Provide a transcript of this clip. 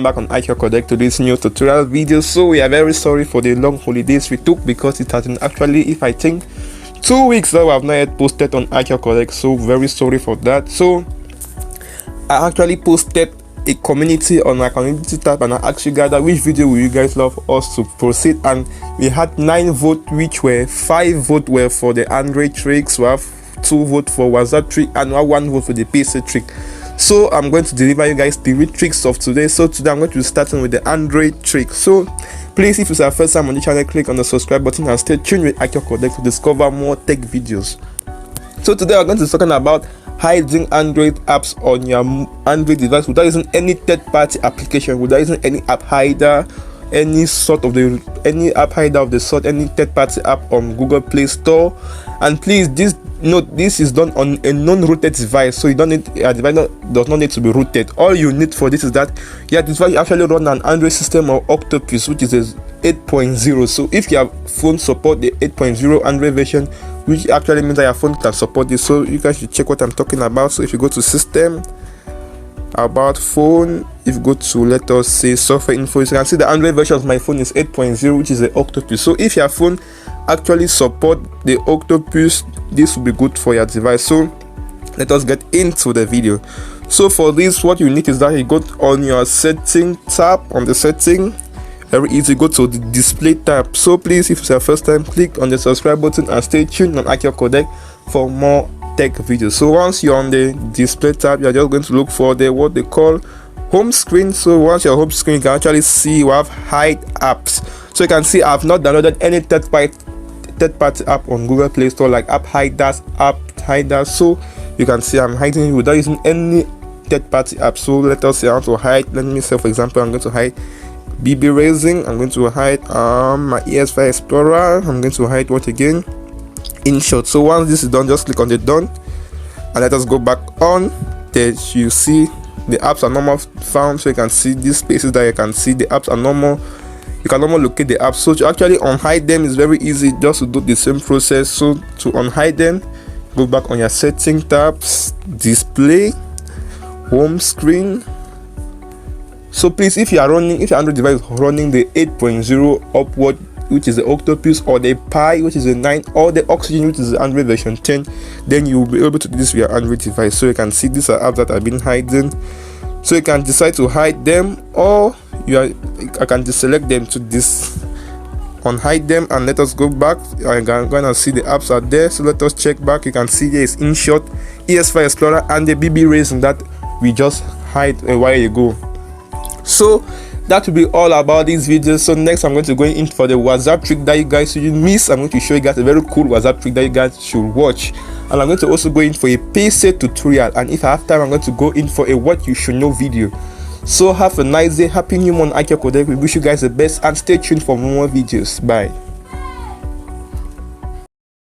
welcome back on IQcodec to this new tutorial video. So we are very sorry for the long holidays we took, because it has been actually, if I think, 2 weeks that I have not yet posted on IQcodec, so very sorry for that. So I actually posted a community on my community tab, and I asked you guys that which video will you guys love us to proceed, and we had 9 votes, which were 5 votes were for the Android tricks, we have 2 votes for WhatsApp trick, and 1 vote for the PC trick. So I'm going to deliver you guys 3 tricks of today. So today I'm going to be starting with the Android trick. So please, if it's our first time on the channel, click on the subscribe button and stay tuned with IQcodec to discover more tech videos. So today we're going to be talking about hiding Android apps on your Android device without using any third-party application, without using any app hider, any app hider of the sort, any third-party app on Google Play Store. And please, this is done on a non-rooted device, so you don't need a device does not need to be rooted. All you need for this is that your device actually run an Android system or Octopus, which is a 8.0. so if your phone support the 8.0 Android version, which actually means that your phone can support this, so you guys should check what I'm talking about. So if you go to system, about phone, if you go to, let us say, software info, you can see the Android version of my phone is 8.0, which is the Octopus. So if your phone actually support the Octopus, this will be good for your device. So let us get into the video. So for this, what you need is that you go on your setting tab, on the setting, very easy, go to the display tab. So please, if it's your first time, click on the subscribe button and stay tuned on IQcodec for more tech videos. So once you're on the display tab, you're just going to look for the what they call home screen. So once your home screen, you can actually see you have hide apps. So you can see I've not downloaded any third-party app on Google Play Store, like app hiders. So you can see I'm hiding it without using any third-party app. So let us say I want to hide, let me say for example I'm going to hide BB Racing, I'm going to hide my ES5 Explorer, I'm going to hide what again, InShot. So once this is done, just click on the done and let us go back on. There you see the apps are normal found, so you can see these spaces that you can see the apps are normal. You can normally locate the apps. So to actually unhide them is very easy, just to do the same process. So to unhide them, go back on your setting tabs, display, home screen. So please, if your Android device is running the 8.0 upward, which is the Octopus, or the Pi, which is the 9, or the Oxygen, which is the Android version 10, then you will be able to do this with your Android device. So you can see these are apps that have been hidden. So you can decide to hide them, or I can deselect them to unhide them, and let us go back. I'm gonna see the apps are there. So let us check back. You can see there is InShot, ES5 Explorer, and the BB Racing that we just hide a while ago. So that will be all about this video. So next I'm going to go in for the WhatsApp trick that you guys shouldn't miss. I'm going to show you guys a very cool WhatsApp trick that you guys should watch, and I'm going to also go in for a PC tutorial, and if I have time I'm going to go in for a what you should know video. So have a nice day, happy new month, IQcodec. We wish you guys the best and stay tuned for more videos. Bye.